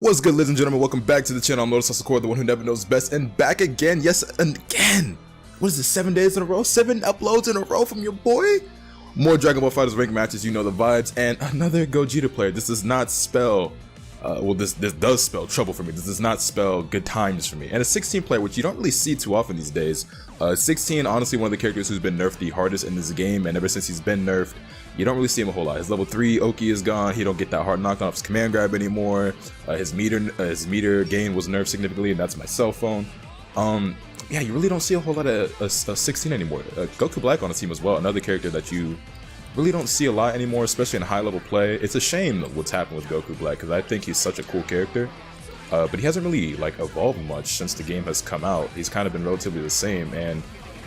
What's good, ladies and gentlemen? Welcome back to the channel. I'm LotusAsakura, the one who never knows best, and back again, yes, and again. What is this, 7 days in a row? 7 uploads in a row from your boy? More Dragon Ball FighterZ rank matches, you know the vibes, and another Gogeta player. This does not spell, this does spell trouble for me. This does not spell good times for me. And a 16 player, which you don't really see too often these days. 16, honestly, one of the characters who's been nerfed the hardest in this game, and ever since he's been nerfed, you don't really see him a whole lot. His level 3 Oki is gone. He don't get that hard knockdown off his command grab anymore. His meter gain was nerfed significantly, and that's my cell phone. Yeah, you really don't see a whole lot of 16 anymore. Goku Black on the team as well, another character that you really don't see a lot anymore, especially in high level play. It's a shame what's happened with Goku Black, because I think he's such a cool character. But he hasn't really evolved much since the game has come out. He's kind of been relatively the same, and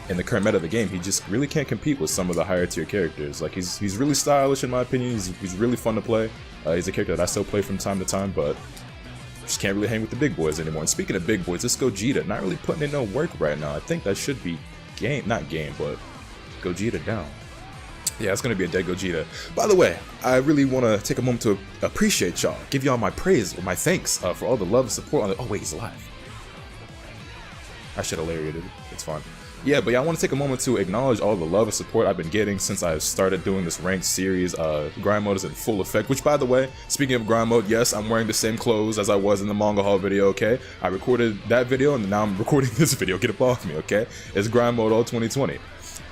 in the current meta of the game, he just really can't compete with some of the higher tier characters. Like, he's really stylish in my opinion. He's really fun to play. He's a character that I still play from time to time, but just can't really hang with the big boys anymore. And speaking of big boys, this Gogeta not really putting in no work right now. I think that should be not game, but Gogeta down. Yeah, it's gonna be a dead Gogeta. By the way, I really want to take a moment to appreciate y'all, give y'all my praise or my thanks for all the love and support on the. Oh wait, he's alive. I should have lariated it. It's fine. Yeah, but yeah, I want to take a moment to acknowledge all the love and support I've been getting since I started doing this ranked series. Grind mode is in full effect, which, by the way, speaking of grind mode, yes, I'm wearing the same clothes as I was in the manga haul video, okay? I recorded that video, and now I'm recording this video. Get up off me, okay? It's grind mode all 2020.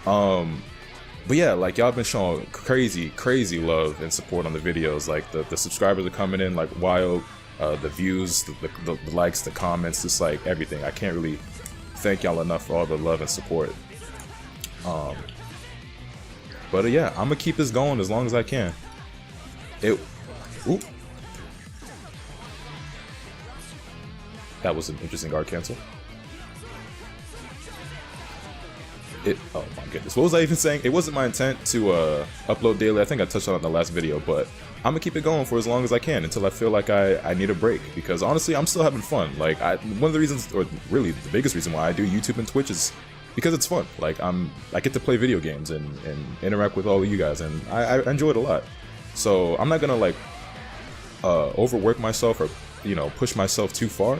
But yeah, like, y'all been showing crazy love and support on the videos. Like, the subscribers are coming in like wild, the views, the likes, the comments, just like everything. I can't really thank y'all enough for all the love and support. But yeah, I'm gonna keep this going as long as I can. Oop. That was an interesting guard cancel. Oh my goodness, what was I even saying? It wasn't my intent to upload daily. I think I touched on it in the last video, but I'm gonna keep it going for as long as I can until I feel like I need a break, because honestly, I'm still having fun. Like, one of the reasons, or really the biggest reason why I do YouTube and Twitch is because it's fun. Like, I get to play video games and interact with all of you guys, and I enjoy it a lot. So I'm not gonna overwork myself or, you know, push myself too far.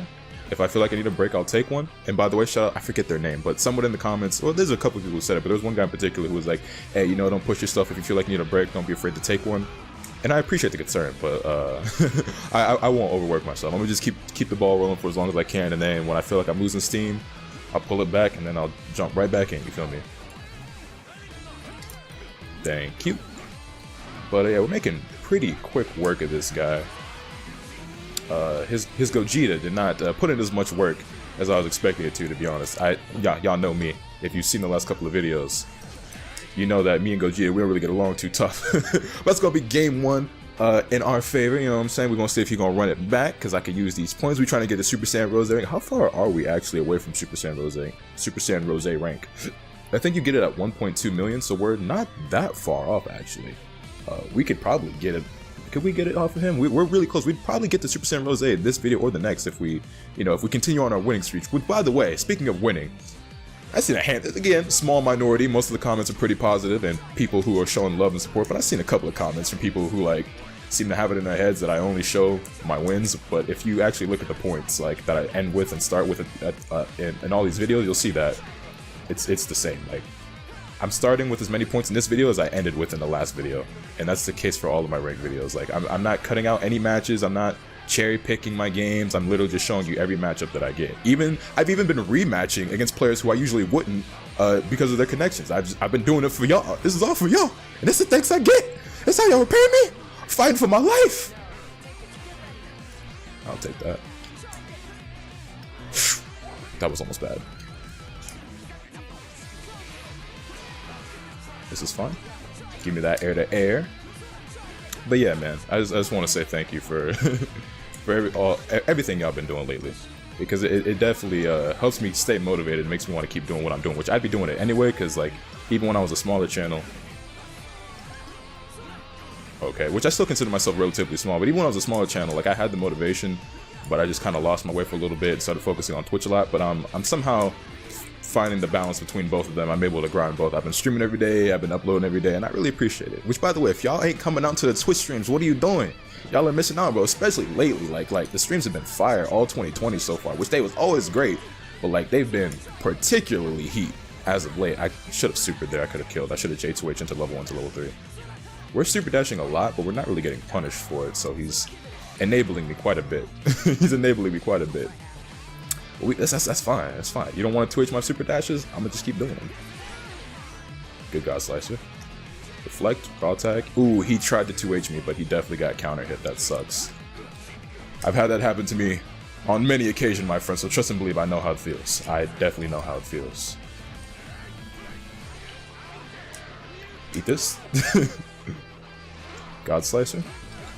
If I feel like I need a break, I'll take one. And by the way, shout out, I forget their name, but someone in the comments, well, there's a couple of people who said it, but there's one guy in particular who was like, hey, you know, don't push yourself. If you feel like you need a break, don't be afraid to take one. And I appreciate the concern, but I won't overwork myself. I'm gonna just keep the ball rolling for as long as I can, and then when I feel like I'm losing steam, I'll pull it back, and then I'll jump right back in, you feel me? Thank you. But yeah, we're making pretty quick work of this guy. His Gogeta did not put in as much work as I was expecting it to be honest. Y'all know me. If you've seen the last couple of videos, you know that me and Gogeta, we don't really get along too tough. But it's gonna be game 1 in our favor, you know what I'm saying? We're gonna see if he's gonna run it back, because I can use these points. We're trying to get the Super Saiyan Rose rank. How far are we actually away from Super Saiyan Rose rank? I think you get it at 1.2 million, so we're not that far off actually. We could probably get it. Could we get it off of him? We're really close. We'd probably get the Super Saiyan Rose this video or the next if we, you know, if we continue on our winning streak. Which, by the way, speaking of winning, I seen a hand, again, small minority. Most of the comments are pretty positive and people who are showing love and support, but I've seen a couple of comments from people who like seem to have it in their heads that I only show my wins. But if you actually look at the points like that I end with and start with in all these videos, you'll see that it's the same. Like, I'm starting with as many points in this video as I ended with in the last video, and that's the case for all of my ranked videos. Like, I'm not cutting out any matches, I'm not cherry picking my games, I'm literally just showing you every matchup that I get. I've even been rematching against players who I usually wouldn't because of their connections. I've been doing it for y'all. This is all for y'all, and this is the thanks I get. That's how y'all repay me. I'm fighting for my life. I'll take that. That was almost bad. This is fun. Give me that air to air. But yeah, man, I just want to say thank you for everything y'all been doing lately, because it definitely helps me stay motivated. It makes me want to keep doing what I'm doing, which I'd be doing it anyway, because like, even when I was a smaller channel, okay, which I still consider myself relatively small, but even when I was a smaller channel, like, I had the motivation, but I just kind of lost my way for a little bit, started focusing on Twitch a lot. But I'm somehow finding the balance between both of them. I'm able to grind both. I've been streaming every day, I've been uploading every day, and I really appreciate it. Which, by the way, if y'all ain't coming out to the Twitch streams, what are you doing? Y'all are missing out, bro, especially lately. Like the streams have been fire all 2020 so far, which they was always great, but like they've been particularly heat as of late. I should have supered there, I could have killed. I should have J2H into level 1 to level 3. We're super dashing a lot, but we're not really getting punished for it, so he's enabling me quite a bit. He's enabling me quite a bit. That's fine, that's fine. You don't want to twitch my super dashes? I'm gonna just keep doing them. Good God Slicer. Reflect, raw tag. Ooh, he tried to 2H me, but he definitely got counter hit. That sucks. I've had that happen to me on many occasions, my friend, so trust and believe I know how it feels. I definitely know how it feels. Eat this. God Slicer.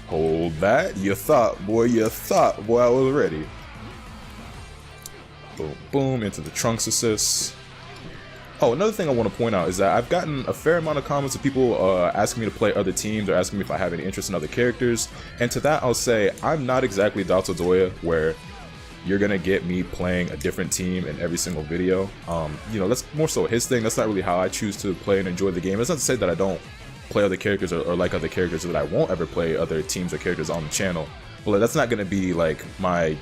Hold that. You thought, boy, I was ready. Boom, boom, into the Trunks assist. Oh, another thing I want to point out is that I've gotten a fair amount of comments of people asking me to play other teams or asking me if I have any interest in other characters. And to that, I'll say I'm not exactly Dotodoya, where you're going to get me playing a different team in every single video. You know, that's more so his thing. That's not really how I choose to play and enjoy the game. It's not to say that I don't play other characters or like other characters, or that I won't ever play other teams or characters on the channel. But that's not going to be like my...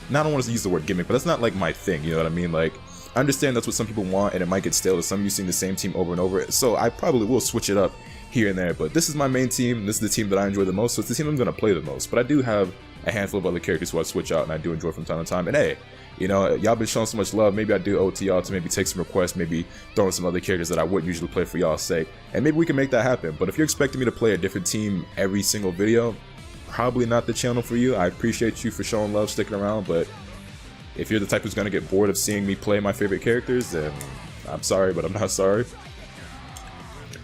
I don't want to use the word gimmick, but that's not like my thing, you know what I mean? Like, I understand that's what some people want, and it might get stale to some using the same team over and over, so I probably will switch it up here and there, but this is my main team, this is the team that I enjoy the most, so it's the team I'm going to play the most. But I do have a handful of other characters who I switch out, and I do enjoy from time to time, and hey, you know, y'all been showing so much love, maybe I do owe to y'all to maybe take some requests, maybe throw in some other characters that I wouldn't usually play for y'all's sake, and maybe we can make that happen. But if you're expecting me to play a different team every single video, probably not the channel for you. I appreciate you for showing love, sticking around, but if you're the type who's going to get bored of seeing me play my favorite characters, then I'm sorry, but I'm not sorry.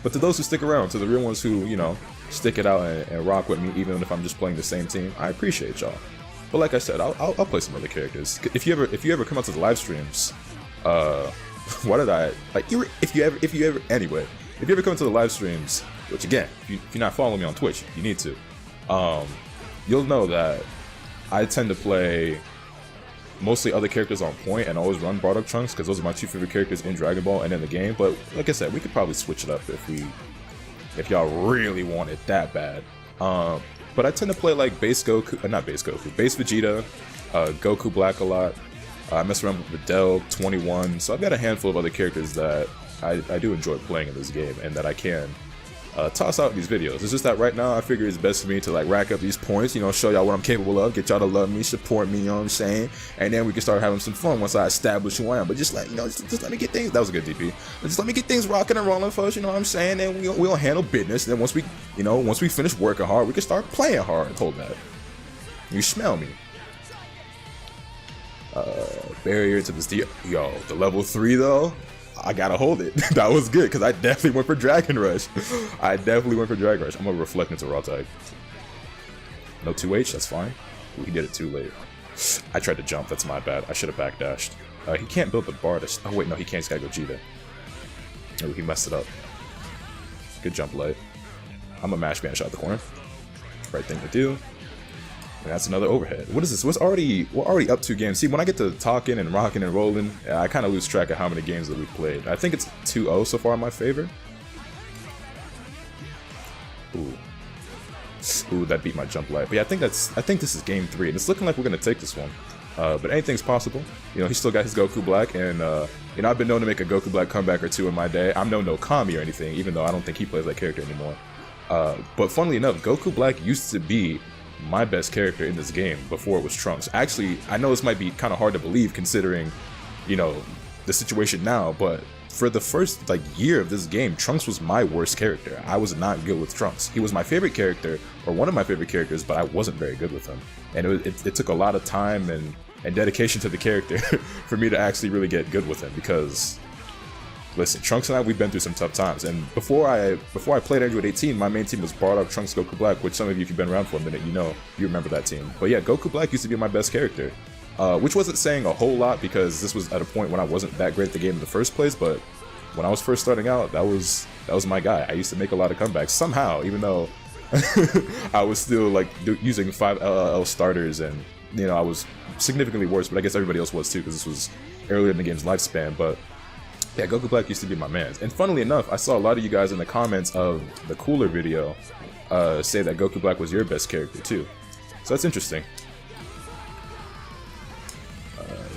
But to those who stick around, to the real ones who, you know, stick it out and rock with me, even if I'm just playing the same team, I appreciate y'all. But like I said, I'll play some other characters. If you ever come out to the live streams, what did I like? If you ever come to the live streams, which again, if you're not following me on Twitch, you need to. You'll know that I tend to play mostly other characters on point and always run Bardock Trunks because those are my two favorite characters in Dragon Ball and in the game. But like I said, we could probably switch it up if y'all really want it that bad. But I tend to play like base Goku, not base Goku, base Vegeta, Goku Black a lot. I mess around with Videl, 21, so I've got a handful of other characters that I do enjoy playing in this game and that I can toss out these videos. It's just that right now I figure it's best for me to like rack up these points, you know, show y'all what I'm capable of, get y'all to love me, support me, you know what I'm saying, and then we can start having some fun once I establish who I am. But just like, you know, just let me get things, that was a good DP, but just let me get things rocking and rolling first, you know what I'm saying, and we'll handle business, and then once we finish working hard, we can start playing hard. Hold that. You smell me. Barrier to this deal. Yo, the level 3 though, I gotta hold it. That was good, because I definitely went for Dragon Rush. I'm gonna reflect into Raw Tag. No 2H, that's fine. Ooh, he did it too late. I tried to jump, that's my bad. I should have backdashed. He can't build the bar to... Oh wait, no, he can't, he's gotta go Vegeta. Oh, he messed it up. Good jump late. I'm a mash banish out the corner. Right thing to do. And that's another overhead. What is this? We're already up 2 games. See, when I get to talking and rocking and rolling, I kind of lose track of how many games that we've played. I think it's 2-0 so far in my favor. Ooh, that beat my jump light. But yeah, I think this is game 3, and it's looking like we're gonna take this one. But anything's possible. You know, he still got his Goku Black, and you know, I've been known to make a Goku Black comeback or 2 in my day. I'm no Kami or anything, even though I don't think he plays that character anymore. But funnily enough, Goku Black used to be my best character in this game before it was Trunks. Actually, I know this might be kind of hard to believe considering, you know, the situation now, but for the first like year of this game, Trunks was my worst character. I was not good with Trunks. He was my favorite character, or one of my favorite characters, but I wasn't very good with him. And it took a lot of time and dedication to the character for me to actually really get good with him, because listen, Trunks and I, we've been through some tough times, and before I played Android 18, my main team was Bardock, Trunks, Goku Black, which some of you, if you've been around for a minute, you remember that team. But yeah, Goku Black used to be my best character, which wasn't saying a whole lot because this was at a point when I wasn't that great at the game in the first place, but when I was first starting out, that was my guy. I used to make a lot of comebacks, somehow, even though I was still like using 5 LLL starters, and you know, I was significantly worse, but I guess everybody else was too, because this was earlier in the game's lifespan. But Yeah, Goku Black used to be my man. And funnily enough, I saw a lot of you guys in the comments of the Cooler video say that Goku Black was your best character too. So that's interesting.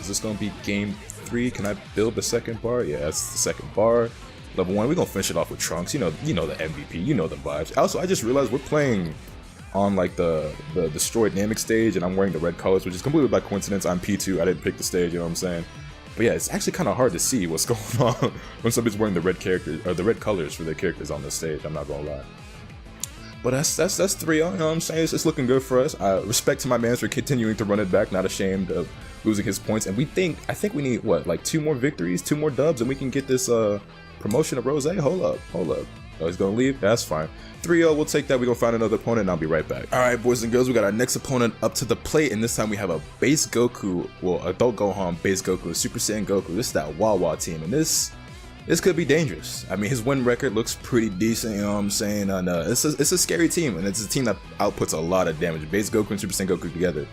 Is this gonna be game 3? Can I build the second bar? Yeah, that's the second bar. Level 1, we're gonna finish it off with Trunks. You know the MVP, you know the vibes. Also, I just realized we're playing on like the destroyed Namek stage, and I'm wearing the red colors, which is completely by coincidence. I'm P2, I didn't pick the stage, you know what I'm saying? But yeah, it's actually kind of hard to see what's going on when somebody's wearing the red character or the red colors for their characters on this stage. I'm not gonna lie. But that's 3-0, you know what I'm saying? It's looking good for us. Respect to my man for continuing to run it back, not ashamed of losing his points. And I think we need, what, like 2 more victories, 2 more dubs, and we can get this promotion of Rose. Hold up. Oh, he's gonna leave? That's fine. 3-0, we'll take that. We're gonna find another opponent, and I'll be right back. Alright, boys and girls, we got our next opponent up to the plate, and this time we have a base Goku, well, Adult Gohan, base Goku, Super Saiyan Goku. This is that Wawa team, and this could be dangerous. I mean, his win record looks pretty decent, you know what I'm saying? And it's a scary team, and it's a team that outputs a lot of damage. Base Goku and Super Saiyan Goku together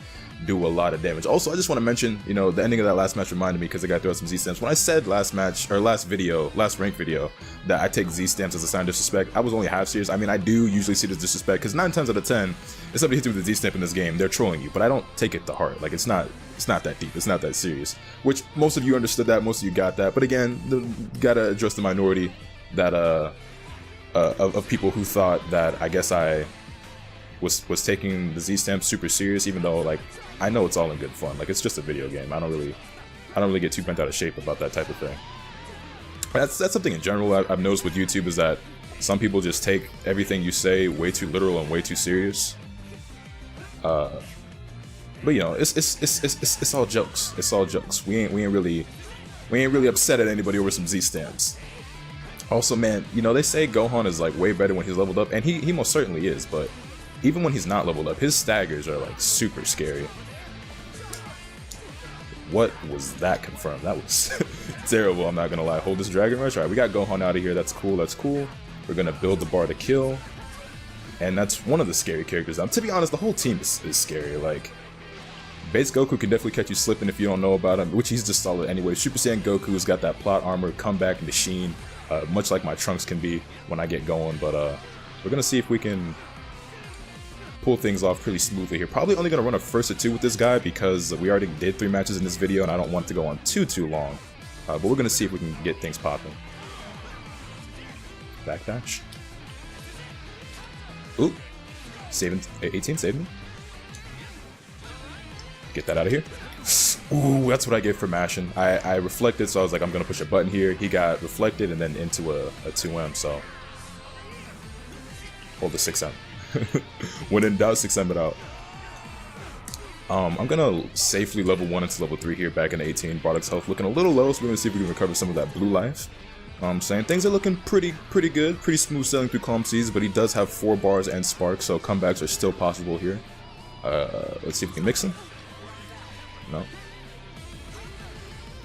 do a lot of damage. Also, I just want to mention, you know, the ending of that last match reminded me because I got to throw out some Z stamps. When I said last rank video, that I take Z stamps as a sign of disrespect, I was only half serious. I mean, I do usually see it as disrespect because 9 times out of 10, if somebody hits you with a Z stamp in this game, they're trolling you. But I don't take it to heart. Like, it's not that deep. It's not that serious. Which most of you understood that. Most of you got that. But again, gotta address the minority that of people who thought that I guess I was taking the Z stamp super serious, even though like I know it's all in good fun. Like, it's just a video game. I don't really get too bent out of shape about that type of thing. That's something in general I've noticed with YouTube, is that some people just take everything you say way too literal and way too serious. But you know, it's all jokes. It's all jokes. We ain't really upset at anybody over some Z stamps. Also, man, you know, they say Gohan is like way better when he's leveled up, and he most certainly is. But even when he's not leveled up, his staggers are like super scary. What was that confirmed? That was terrible, I'm not gonna lie. Hold this Dragon Rush. Alright, we got Gohan out of here. That's cool, that's cool. We're gonna build the bar to kill. And that's one of the scary characters. To be honest, the whole team is scary. Like, base Goku can definitely catch you slipping if you don't know about him, which he's just solid anyway. Super Saiyan Goku's got that plot armor, comeback machine, much like my Trunks can be when I get going. But we're gonna see if we can pull things off pretty smoothly here. Probably only gonna run a first or 2 with this guy because we already did 3 matches in this video and I don't want it to go on too long. But we're gonna see if we can get things popping. Backdash. Oop. 18, save me. Get that out of here. Ooh, that's what I get for mashing. I reflected, so I was like, I'm gonna push a button here. He got reflected and then into a 2M, so hold the 6M. When in doubt, 6M it out. I'm gonna safely level 1 into level 3 here, back in 18. Bardock's health looking a little low, so we're gonna see if we can recover some of that blue life. I'm saying things are looking pretty good, pretty smooth sailing through calm seas, but he does have 4 bars and spark, so comebacks are still possible here. Let's see if we can mix him. No.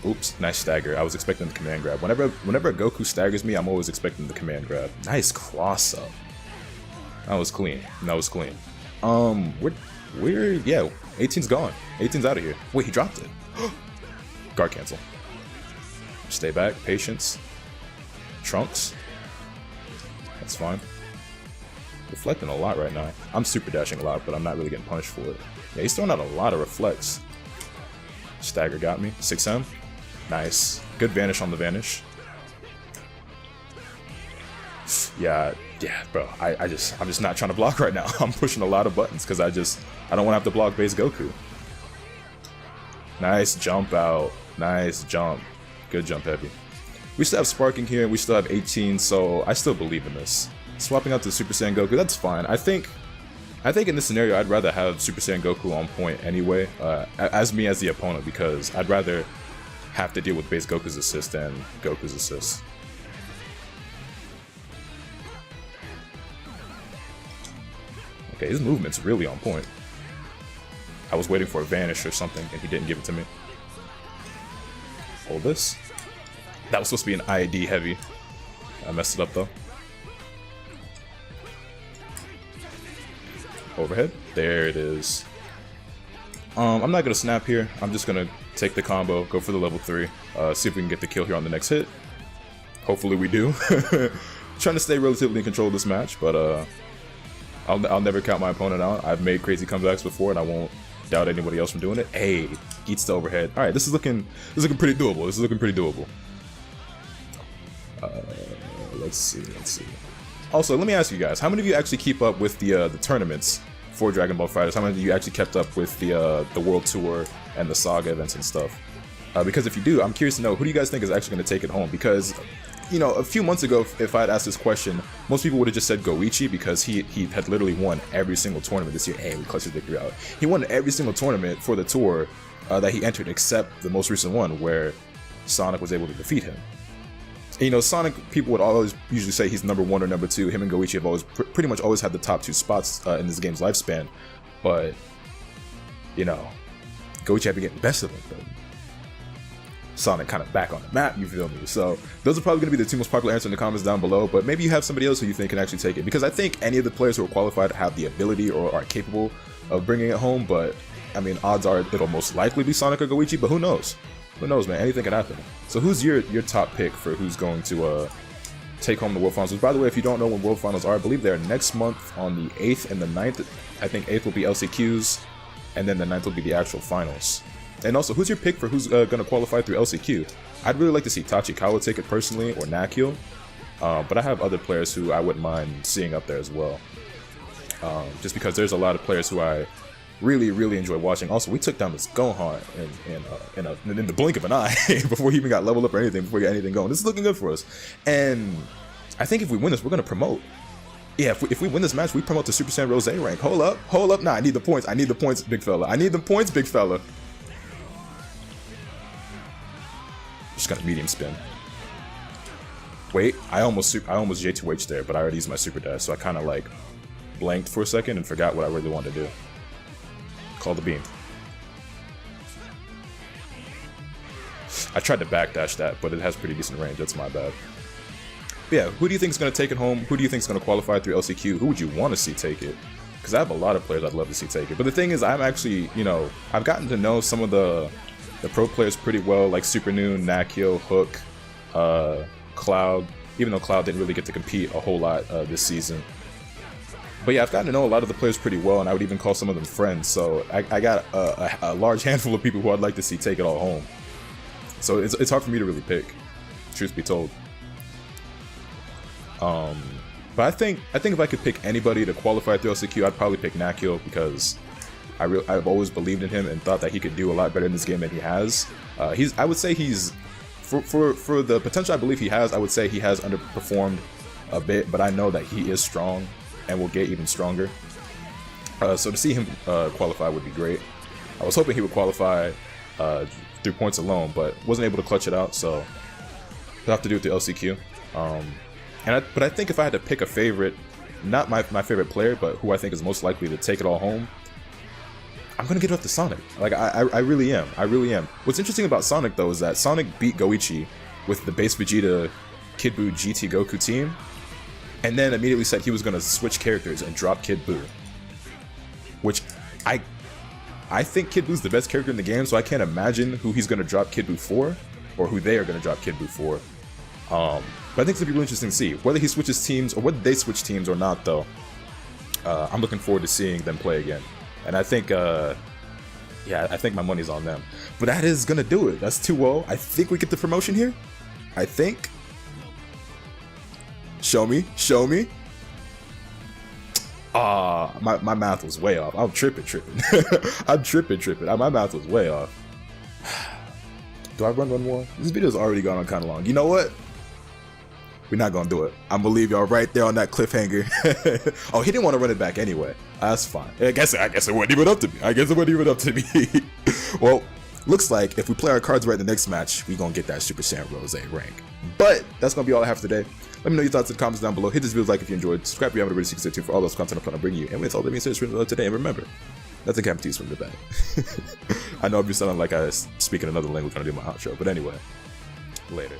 Oops, nice stagger. I was expecting the command grab. Whenever Goku staggers me, I'm always expecting the command grab. Nice cross up. That was clean. That was clean. We're yeah, 18's gone. 18's out of here. Wait, he dropped it. Guard cancel. Stay back. Patience. Trunks. That's fine. Reflecting a lot right now. I'm super dashing a lot, but I'm not really getting punished for it. Yeah, he's throwing out a lot of reflects. Stagger got me. 6M. Nice. Good vanish on the vanish. Yeah, bro. I'm just not trying to block right now. I'm pushing a lot of buttons because I don't want to have to block base Goku. Nice jump out. Nice jump. Good jump heavy. We still have sparking here, and we still have 18, so I still believe in this. Swapping out to Super Saiyan Goku, that's fine. I think in this scenario, I'd rather have Super Saiyan Goku on point anyway, as the opponent, because I'd rather have to deal with base Goku's assist than Goku's assist. Okay, his movement's really on point. I was waiting for a vanish or something, and he didn't give it to me. Hold this. That was supposed to be an ID heavy. I messed it up though. Overhead. There it is. I'm not gonna snap here. I'm just gonna take the combo, go for the level 3, see if we can get the kill here on the next hit. Hopefully we do. Trying to stay relatively in control of this match, but I'll never count my opponent out. I've made crazy comebacks before, and I won't doubt anybody else from doing it. Hey, eats the overhead. All right, this is looking pretty doable. This is looking pretty doable. Let's see. Also, let me ask you guys: how many of you actually keep up with the tournaments for Dragon Ball FighterZ? How many of you actually kept up with the World Tour and the Saga events and stuff? Because if you do, I'm curious to know who do you guys think is actually going to take it home? Because, you know, a few months ago, if I had asked this question, most people would have just said Goichi because he had literally won every single tournament this year. Hey, we clutched his victory out. He won every single tournament for the tour that he entered, except the most recent one where Sonic was able to defeat him. And, you know, Sonic, people would always usually say he's number 1 or number 2. Him and Goichi have always pretty much always had the top 2 spots in this game's lifespan. But, you know, Goichi had been getting the best of him. But Sonic kind of back on the map, you feel me? So those are probably going to be the 2 most popular answers in the comments down below, but maybe you have somebody else who you think can actually take it, because I think any of the players who are qualified have the ability or are capable of bringing it home, but I mean, odds are it'll most likely be Sonic or Goichi, but who knows? Who knows, man? Anything can happen. So who's your top pick for who's going to take home the World Finals? Which, by the way, if you don't know when World Finals are, I believe they're next month on the 8th and the 9th. I think 8th will be LCQs, and then the 9th will be the actual finals. And also, who's your pick for who's going to qualify through LCQ? I'd really like to see Tachikawa take it personally, or Nakio. But I have other players who I wouldn't mind seeing up there as well. Just because there's a lot of players who I really enjoy watching. Also, we took down this Gohan in the blink of an eye before he even got leveled up or anything, before he got anything going. This is looking good for us. And I think if we win this, we're going to promote. Yeah, if we win this match, we promote to Super Saiyan Rose rank. Hold up. Nah, I need the points. I need the points, big fella. I need the points, big fella. Just got a medium spin. Wait, I almost J2H there, but I already used my super dash, so I kind of like blanked for a second and forgot what I really wanted to do. Call the beam. I tried to backdash that, but it has pretty decent range. That's my bad. But yeah, who do you think is going to take it home? Who do you think is going to qualify through LCQ? Who would you want to see take it? Because I have a lot of players I'd love to see take it. But the thing is, I'm actually, you know, I've gotten to know some of the pro players pretty well, like Super Noon, Nakio, Hook, Cloud, even though Cloud didn't really get to compete a whole lot this season. But yeah, I've gotten to know a lot of the players pretty well, and I would even call some of them friends, so I got a large handful of people who I'd like to see take it all home. So it's hard for me to really pick, truth be told. But I think if I could pick anybody to qualify through LCQ, I'd probably pick Nakio, because I've always believed in him and thought that he could do a lot better in this game than he has. I would say he's, for the potential I believe he has, I would say he has underperformed a bit, but I know that he is strong and will get even stronger. So to see him qualify would be great. I was hoping he would qualify through points alone, but wasn't able to clutch it out, so he'll have to do it through LCQ. But I think if I had to pick a favorite, not my favorite player, but who I think is most likely to take it all home, I'm gonna get it up to Sonic. Like, I really am. I really am. What's interesting about Sonic, though, is that Sonic beat Goichi with the base Vegeta Kid Buu GT Goku team, and then immediately said he was gonna switch characters and drop Kid Buu. Which, I think Kid Buu's the best character in the game, so I can't imagine who he's gonna drop Kid Buu for, or who they are gonna drop Kid Buu for. But I think it's gonna be really interesting to see. Whether he switches teams, or whether they switch teams or not, though, I'm looking forward to seeing them play again. And I think, yeah, I think my money's on them. But that is gonna do it. That's 2-0. I think we get the promotion here. I think. Show me. My math was way off. I'm tripping. I'm tripping. My math was way off. Do I run one more? This video's already gone on kind of long. You know what? We're not gonna do it. I'm gonna leave y'all right there on that cliffhanger. Oh, he didn't want to run it back anyway. That's fine. I guess it wasn't even up to me. Well, looks like if we play our cards right in the next match, we're gonna get that Super Saiyan Rose rank. But that's gonna be all I have for today. Let me know your thoughts in the comments down below. Hit this video like if you enjoyed. Subscribe if you haven't already, so you can stay tuned for all those content I'm gonna bring you. And with all that being said, it's for today. And remember, nothing can tease from the bag. I know I'll be sounding like I speak in another language when I do my outro, but anyway, later.